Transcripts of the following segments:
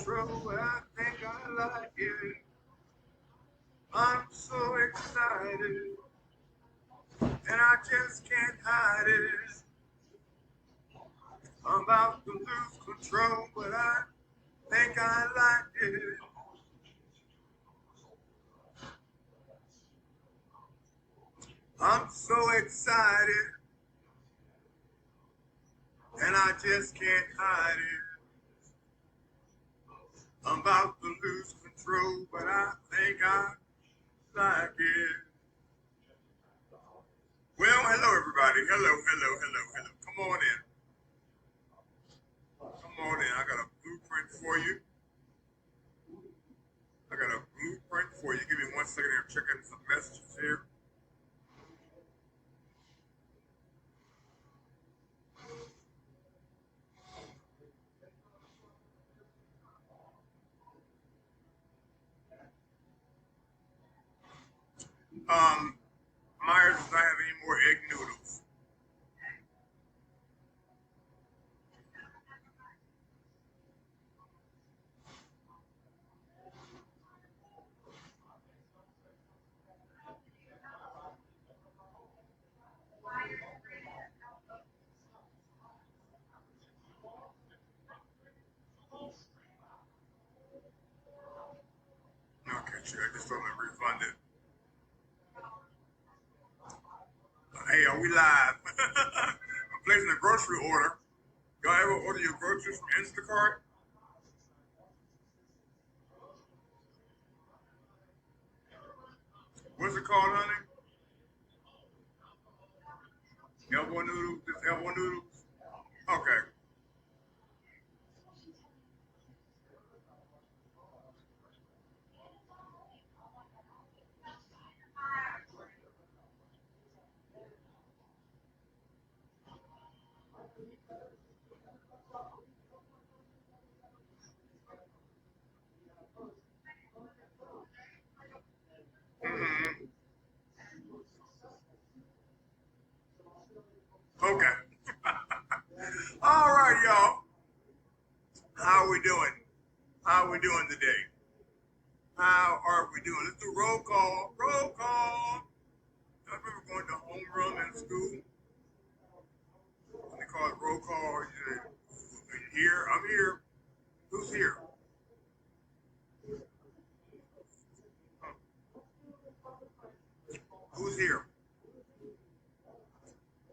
control, but I think I like it. I'm so excited, and I just can't hide it. I'm about to lose control, but I think I like it. I'm so excited, and I just can't hide it. I'm about to lose control, but I think I like it. Well, hello everybody. Hello. Come on in. Come on in. I got a blueprint for you. Give me 1 second here. I'm checking some messages here. Myers does not have any more egg noodles. Okay, I just told them to refund it. Hey, are we live? I'm placing a grocery order. Y'all ever order your groceries from Instacart? What's it called, honey? Elbow noodles? Just elbow noodles? Okay. Mm-hmm. Okay. All right, y'all. How are we doing? How are we doing today? How are we doing? Let's do roll call. Roll call. I remember going to homeroom in school. They call it roll call. Here, I'm here. Who's here? Who's here?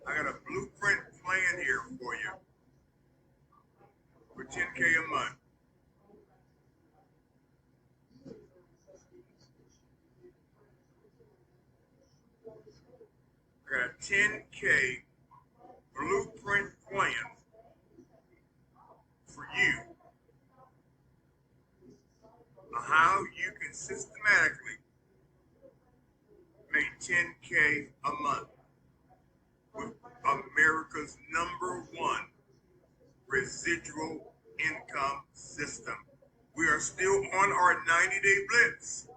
I got a blueprint plan here for you for 10K a month. I got a 10K blueprint plan for you on how you can systematically make 10K a month with America's #1 residual income system. We are still on our 90-day blitz.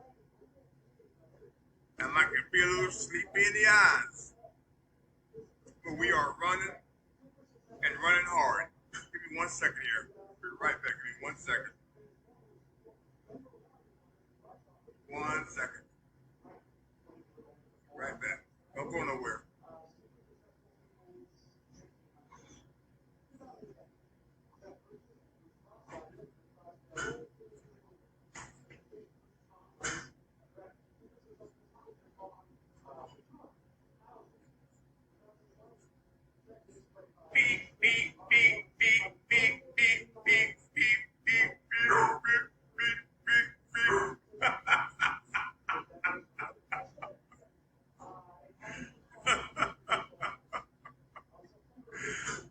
I might be a little sleepy in the eyes, but we are running and running hard. Give me 1 second here. Be right back. Give me 1 second. 1 second. Right back. Don't go nowhere. Beep, beep, beep, beep, beep, beep, beep, beep, beep, beep, beep, beep, beep, beep.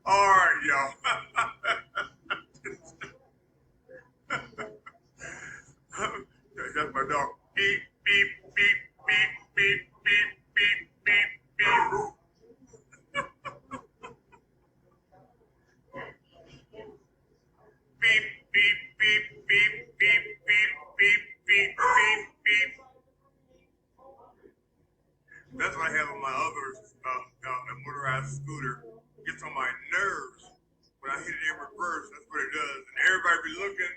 All right, y'all. That's my dog. Beep, beep, beep, beep, beep, beep, beep, beep, beep. Beep, beep, beep, beep, beep, beep, beep, beep, beep, beep. That's what I have on my other motorized scooter. It gets on my nerves when I hit it in reverse. That's what it does. And everybody be looking.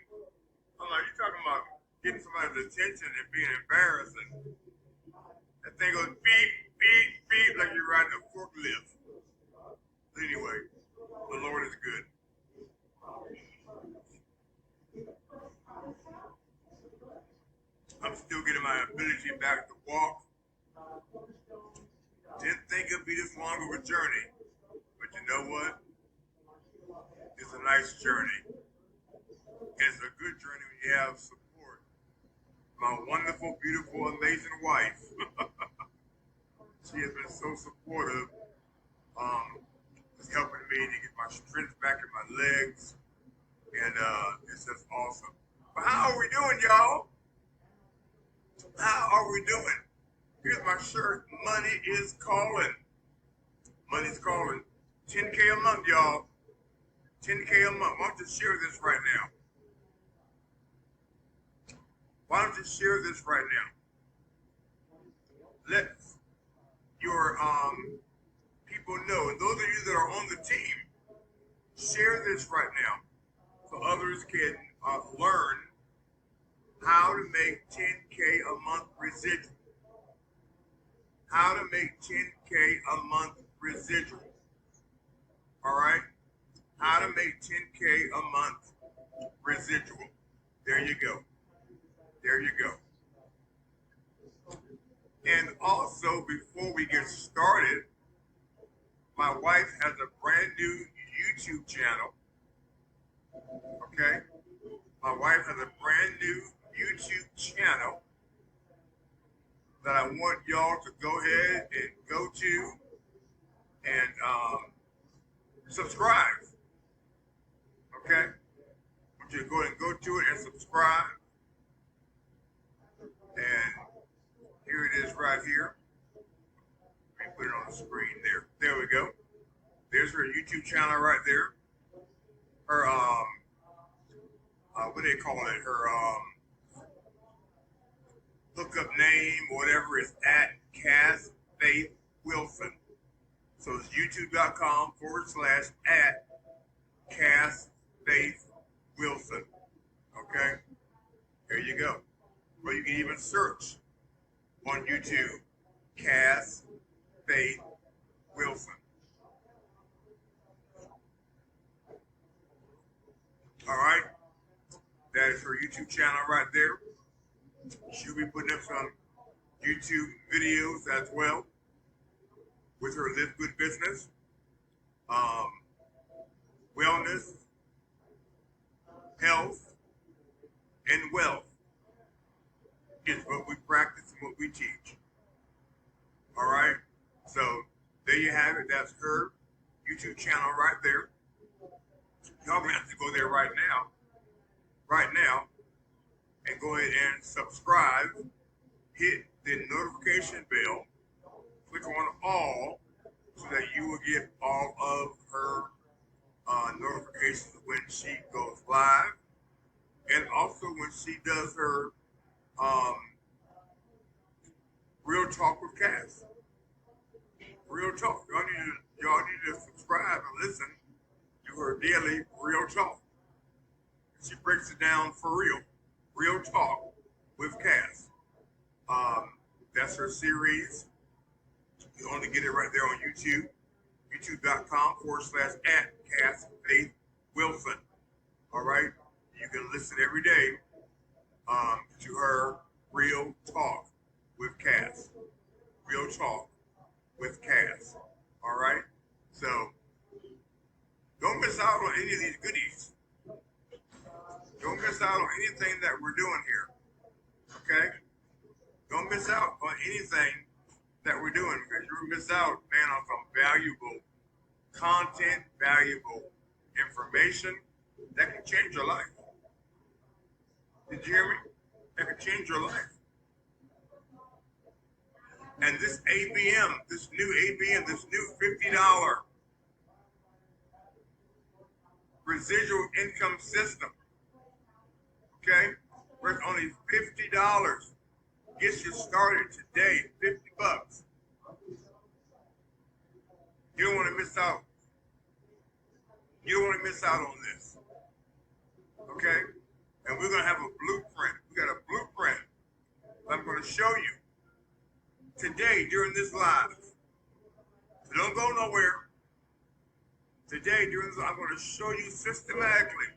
of attention and being embarrassed. And that thing goes beep, beep, beep, like you're riding a forklift. Anyway, the Lord is good. I'm still getting my ability back to walk. Didn't think it'd be this long of a journey, but you know what? It's a nice journey. It's a good journey when you have support. My wonderful, beautiful, amazing wife. She has been so supportive. It's helping me to get my strength back in my legs. And it's just awesome. But how are we doing, y'all? How are we doing? Here's my shirt. Money is calling. Money's calling. 10K a month, y'all. 10K a month. Why don't you share this right now? Why don't you share this right now? Let your people know. And those of you that are on the team, share this right now so others can learn how to make 10K a month residual. How to make 10K a month residual. All right? How to make 10K a month residual. There you go. There you go. And also, before we get started, my wife has a brand new YouTube channel. Okay? My wife has a brand new YouTube channel that I want y'all to go ahead and go to and subscribe. Okay? I want you to go ahead and go to it and subscribe. And here it is right here. Let me put it on the screen there. There we go. There's her YouTube channel right there. Her what do they call it? Her hookup name, whatever, is at Cass Faith Wilson. So it's youtube.com / at Cass Faith Wilson. Okay? There you go. Or you can even search on YouTube, Cass Faith Wilson. All right? That is her YouTube channel right there. She'll be putting up some YouTube videos as well with her Live Good business. Wellness, health, and wealth is what we practice and what we teach. All right? So there you have it. That's her YouTube channel right there. Y'all gonna have to go there right now, and go ahead and subscribe, hit the notification bell, click on all so that you will get all of her notifications when she goes live, and also when she does her Real Talk with Cass. Real Talk. Y'all need to subscribe and listen to her daily Real Talk. She breaks it down for real. Real Talk with Cass. That's her series. You only get it right there on YouTube. youtube.com / at Cass Faith Wilson. All right? You can listen every day to her Real Talk with Cass. Real Talk with Cass. All right? So, don't miss out on any of these goodies. Don't miss out on anything that we're doing here. Okay? Don't miss out on anything that we're doing, because you'll miss out, man, on some valuable content, valuable information that can change your life. Did you hear me? That can change your life. And this ABM, this new $50 residual income system, okay, worth only $50. Gets you started today, $50. You don't want to miss out. You don't want to miss out on this. Okay? And we're going to have a blueprint. We got a blueprint today during this live. So don't go nowhere. Today during this, I'm going to show you systematically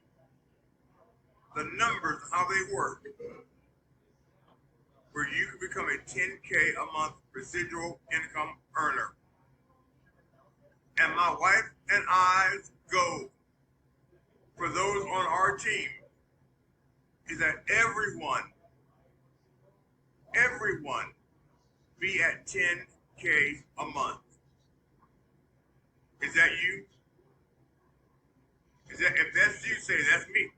the numbers, how they work, where you can become a 10K a month residual income earner. And my wife and I's goal for those on our team is that everyone be at 10K a month. Is that you? If that's you, say that's me.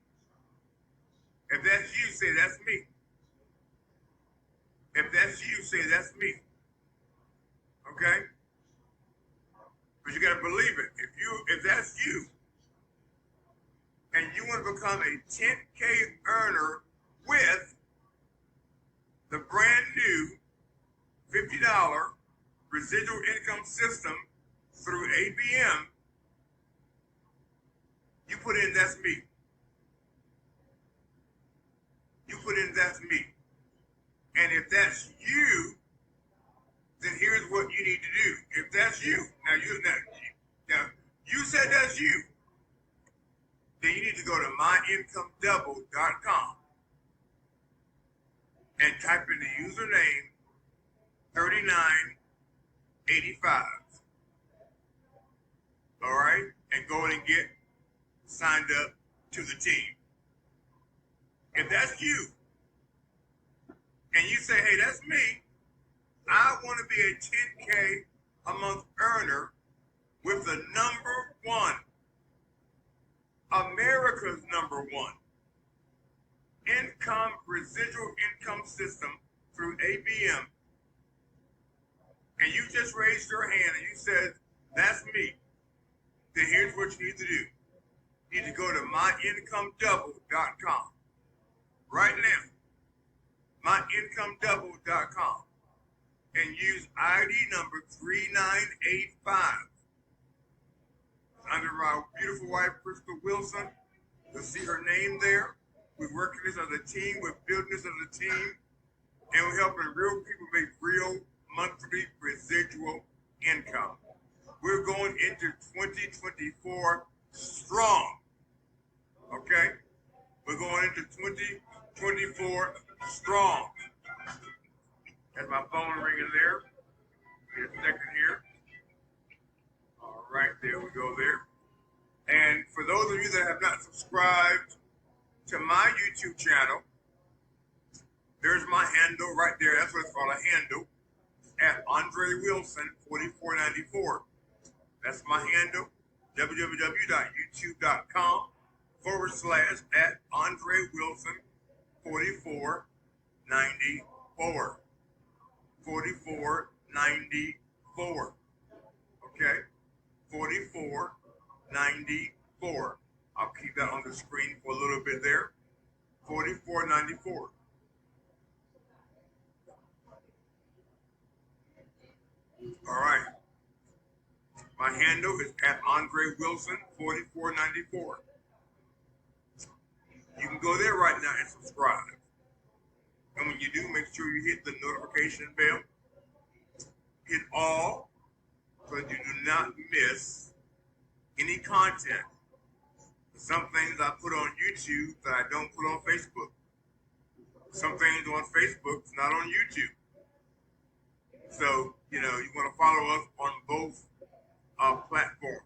If that's you, say that's me. If that's you, say that's me. Okay? But you gotta believe it. If that's you, and you want to become a 10K earner with the brand new $50 residual income system through ABM, you put in that's me. You put in that's me. And if that's you, then here's what you need to do. If that's you, now you said that's you, then you need to go to myincomeDouble.com and type in the username 3985. All right? And go in and get signed up to the team. If that's you, and you say, hey, that's me, I want to be a 10K a month earner with the number one, America's number one residual income system through ABM, and you just raised your hand and you said, that's me, then here's what you need to do. You need to go to myincomeDouble.com right now, myincomeDouble.com, and use ID number 3985. Under my beautiful wife, Crystal Wilson. You'll see her name there. We're working this as a team. We're building this as a team. And we're helping real people make real monthly residual income. We're going into 2024 strong. Okay? We're going into 2024 strong. That's my phone ringing there. Give me a second here. All right, there we go there. And for those of you that have not subscribed to my YouTube channel, there's my handle right there. That's what it's called, a handle, at Andre Wilson 4494. That's my handle, www.youtube.com/at Andre Wilson 4494. 4494. Okay? 4494. I'll keep that on the screen for a little bit there. 4494. All right. My handle is at Andre Wilson 4494. You can go there right now and subscribe. And when you do, make sure you hit the notification bell. Hit all so that you do not miss any content. Some things I put on YouTube that I don't put on Facebook. Some things on Facebook is not on YouTube. So, you want to follow us on both platforms.